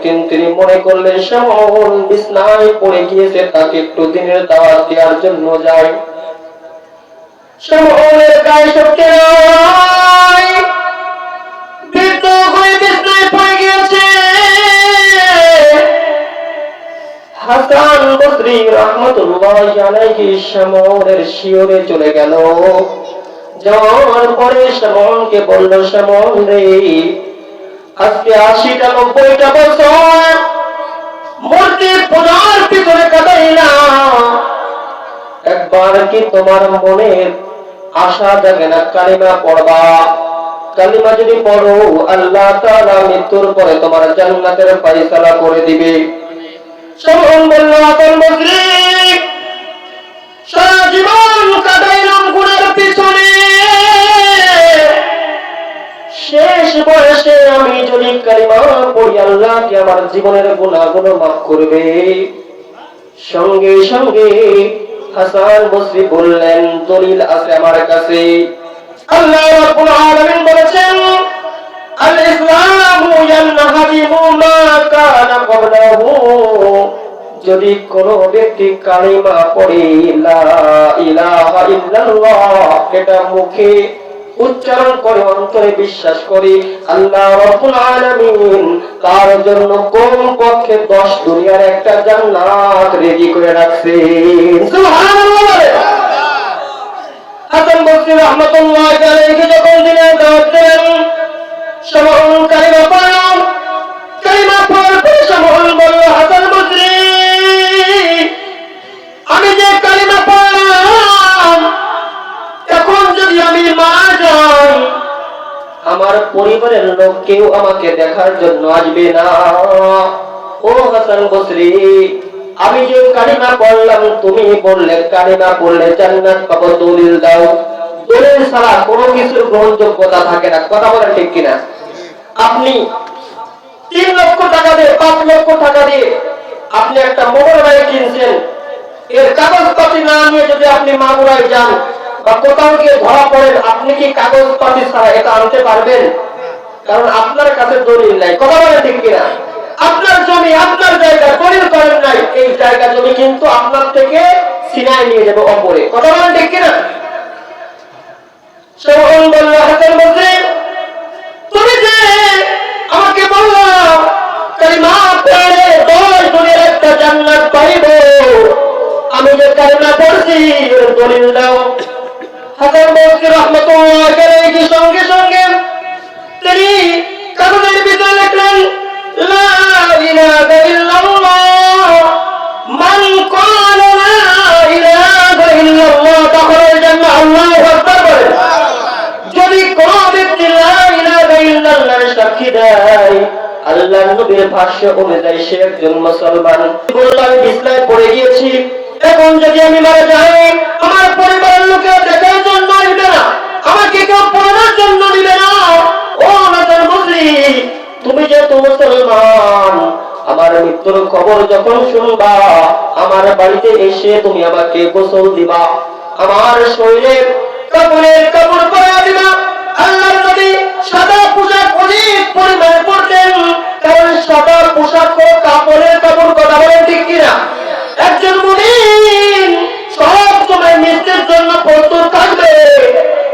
একদিন তিনি মনে করলেন শ্যামল বিছনায় পড়ে গিয়েছে, তাকে একটু দিনের দাওয়াত দেওয়ার জন্য যায়। শ্যামলের গায়ে শক্তি নাই, বৃদ্ধ হয়ে বিছনায় পড়ে গিয়েছে। হাসান বসরি রাহমাতুল্লাহি আলাইহি শ্যামলের শিয়রে চলে গেল। যাওয়ার পরে শ্যামলকে বলল, শ্যামল রে, আজকে 80টা 90টা বছর মূর্তি পূজার পিছনে কাটাইলা, একবার কি তোমার মনে আশা জাগে না কালিমা পড়বা? কালিমা যদি পড়ো আল্লাহ তাআলা মৃত্যুর পরে তোমার জান্নাতের ফয়সালা করে দিবে। শ্যামল বলল, আপন মুশরিক, সারা জীবন কাটাইলাম গুনার পিছনে, শেষ বয়সে আমি যদি কালিমা পড়ি আল্লাহ কি আমার জীবনের গুনাহগুলো মাফ করবে? সঙ্গে সঙ্গে হাসান বসরি বললেন, দলিল আছে আমার কাছে। আল্লাহ রাব্বুল আলামিন বলেছেন, আল ইসলামু ইয়ানহাদিমু মা কানা ক্বাবলাহু, যদি কোন ব্যক্তি কালিমা পড়ে লা ইলাহা ইল্লাল্লাহ, এটা মুখে উচ্চারণ করে অন্তরে বিশ্বাস করি, আল্লাহ রাব্বুল আলামিন তার জন্য কমপক্ষে 10 দুনিয়ার একটা জান্নাত রেডি করে রাখছেন। সুবহানাল্লাহ। হাসান বসরি রাহমাতুল্লাহি আলাইহি যখন দিনের দাওয়াত দেন, শ্যামল কালিমা পড়ল। কালিমা পড়ার পরে শ্যামল বলল, হাসান বসরি, আমি যে কালিমা পড়লাম, এখন যদি আমি মারা যাই আমার পরিবারের লোক কেউ আমাকে দেখার জন্য আসবে না। ও হাসান বসরি, আমি যে কালিমা পড়লাম, তুমি বললে কালিমা পড়লে জান্নাত পাবো, দলিল দাও। দলিল ছাড়া কোনো কিছুর গ্রহণযোগ্যতা থাকে না। কথা বলেন ঠিক কিনা? আপনি 3 লক্ষ টাকা দিয়ে 5 লক্ষ টাকা দিয়ে আপনি একটা মোটর বাইক কিনছেন, এর কাগজপাতি না নিয়ে যদি আপনি মাগুরায় যান বা কোথাও গিয়ে ধরা পড়েন, আপনি কি কাগজপাতি ছাড়া এটা আনতে পারবেন? কারণ আপনার কাছে দলিল নাই। কথা বলেন ঠিক কিনা? আপনার জমি, আপনার জায়গা, দলিল করেন নাই, এই জায়গা জমি কিন্তু আপনার থেকে ছিনায় নিয়ে যাবে অপরে। কথা বলেন ঠিক কিনা? শ্যামল বলল, হাসান বসরি, তুমি যে আমাকে বললা কালিমা পড়লে 10 দুনিয়ার একটা জান্নাত পাইব, আমি যে কালিমা পড়ছি এর দলিল দাও। হাসান বসরি রাহমাতুল্লাহি আলাইহি সঙ্গে সঙ্গে তিনি কাগজের ভিতরে লিখলেন, লা ইলাহা ইল্লাল্লাহ মান ক্বালা লা ইলাহা ইল্লাল্লাহ দাখালাল জান্নাহ। আল্লাহু আকবার বলেন। যদি কোন ব্যক্তি লা ইলাহা ইল্লাল্লাহর সাক্ষী দেয়, আল্লাহর নবীর ভাষ্য অনুযায়ী সে একজন মুসলমান। বললাম, আমি বিছনায় পড়ে গিয়েছি, এখন যদি আমি মারা যাই আমার পরিবারের লোকেরা দেখার জন্য আসবে না, আমাকে কেউ পড়ানোর জন্য দিবে না। ও হাসান বসরি, তুমি যেহেতু মুসলমান, আমার মৃত্যুর খবর যখন শুনবা আমার বাড়িতে এসে তুমি আমাকে গোসল দিবা, আমার শরীরে কাপড়ের কাপড় পরা দিবা। আল্লাহর নবী সাদা পোশাক অনেক পরিমাণে পরতেন, কারণ সাদা পোশাক ও কাপড়ের কাপড়। কথা বলেন ঠিক কিনা? একজন মুমিন সব সময় মৃত্যুর জন্য প্রস্তুত থাকবে,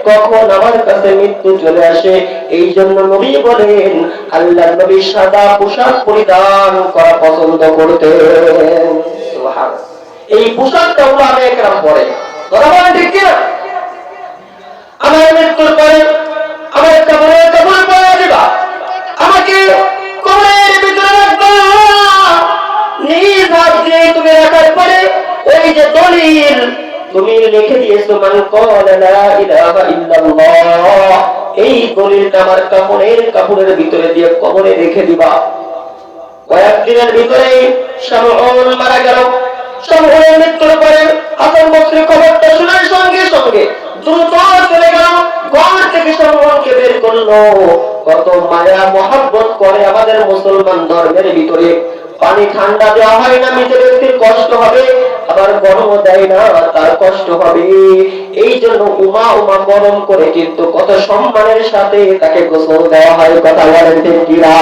কখন আমার কাছে মৃত্যু চলে আসে। এই জন্য নবী বলেন, আল্লাহর নবী সাদা পোশাক পরিধান করা পছন্দ করতেন। সুবহানাল্লাহ। এই পোশাকটা উলামা একরাম পরে। কথা বলেন ঠিক কিনা? আমার মৃত্যুর পরে আমার কবরের কাপড় পরা দিবা, আমাকে কবরের ভিতরে রাখবা, নিজ হাত দিয়ে তুমি রাখার পরে ওই যে দলিল তুমি লিখে দিয়েছো, মান ক্বালা লা ইলাহা ইল্লাল্লাহ, এই দলিলটা আমার কাপড়ের ভিতরে দিয়ে কবরে রেখে দিবা। কয়েকদিনের ভিতরেই শ্যামল মারা গেল। শ্যামলের মৃত্যুর পরে হাসান বসরি খবরটা শোনার সঙ্গে সঙ্গে দ্রুত চলে গেল, ঘর থেকে শ্যামলকে বের করলো। কত মায়া মহব্বত করে আমাদের মুসলমান ধর্মের ভিতরে। পানি ঠান্ডা দেওয়া হয় না, মৃত ব্যক্তির কষ্ট হবে, আবার গরম দেয় না, তার কষ্ট হবে। এই জন্য উমা গরম করে কিন্তু কত সম্মানের সাথে তাকে গোসল দেওয়া হয়। কথা বলেন ঠিক কিনা?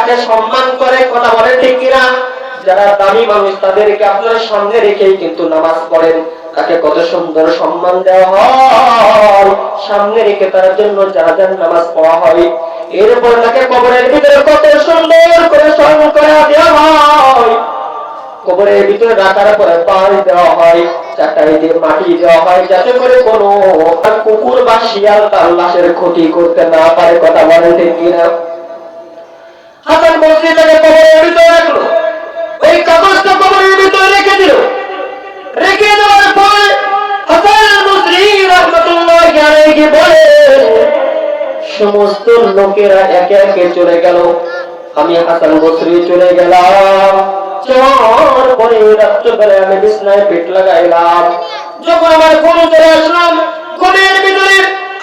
তাকে সম্মান করে, কথা বলে ঠিক কিনা? যারা দামি মানুষ তাদেরকে আপনার সামনে রেখেই কিন্তু নামাজ পড়েন, তাকে কত সুন্দর সম্মান দেওয়া হয়, সামনে রেখে তার জন্য জানাজার নামাজ পড়া হয়। এরপর তাকে কবরের ভিতরে কত সুন্দর করে স্মরণ করে দেওয়া হয়, কবরের ভিতরে রাখার পরে পাশ দেওয়া হয়, চাটাই দিয়ে মাটি দেওয়া হয়, যাতে করে কোনো কুকুর বা শিয়াল তার লাশের ক্ষতি করতে না পারে, কথা বলেন ঠিক কিনা? হাসান বসরি তাকে কবরের ভিতরে রাখলো, ওই কাগজটা কবরের ভিতরে রেখে দিল। রেখে দেওয়ার পর হাসান বসরি রাহমাতুল্লাহি আলাইহি বলে, সমস্ত লোকেরা একে একে চলে গেল, আমি হাসান বসরি চলে গেলাম। যাওয়ার পরে রাত্রবেলায় আমি বিছনায় পেট লাগাইলাম। যখন আমার ঘুম চলে আসলাম, ঘুমের ভিতরে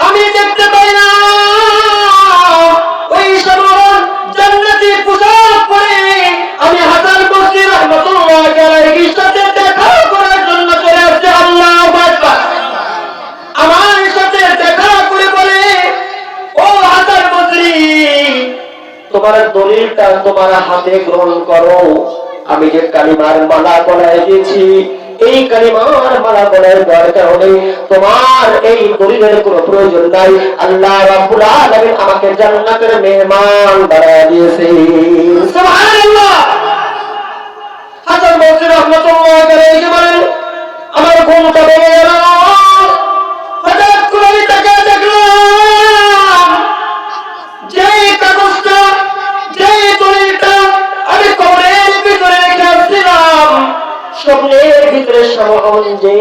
আমি দেখতে পাই না ওই সময় জান্নাতি পোশাক পরে আমি হাসান বসরি রাহমাতুল্লাহি আলাইহির সাথে দেখা করার জন্য চলে আসছে। আল্লাহু আকবার। আমার সাথে দেখা করে বলে, ও হাসান বসরি, তোমার দলিলটা তোমার হাতে গ্রহণ করো। আমি যে কালিমার মালা গলায় দিয়েছি, এই কালিমার মালা গলায় দেওয়ার কারণে তোমার এই দলিলের কোনো প্রয়োজন নাই। আল্লাহ রাব্বুল আলামিন আমাকে জান্নাতের মেহমান বানায় দিয়েছে। সুবহানাল্লাহ। হাসান বসরি রাহমাতুল্লাহি আলাইহি বলেন, আমার ঘুমটা ভেঙে গেল। হঠাৎ করে আমি তাকিয়ে দেখলাম যে কাগজটা, যে দলিলটা আমি কবরের ভিতরে রেখে আসছিলাম, স্বপ্নের ভিতরে সামনে যে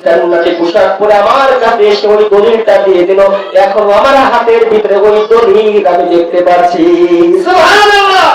জান্নাতি পোশাক পরে আমার কাছে এসে ওই দলিলটা দিয়ে দিল। এখন আমার হাতের ভিতরে ওই দলিল আমি দেখতে পাচ্ছি। সুবহানাল্লাহ।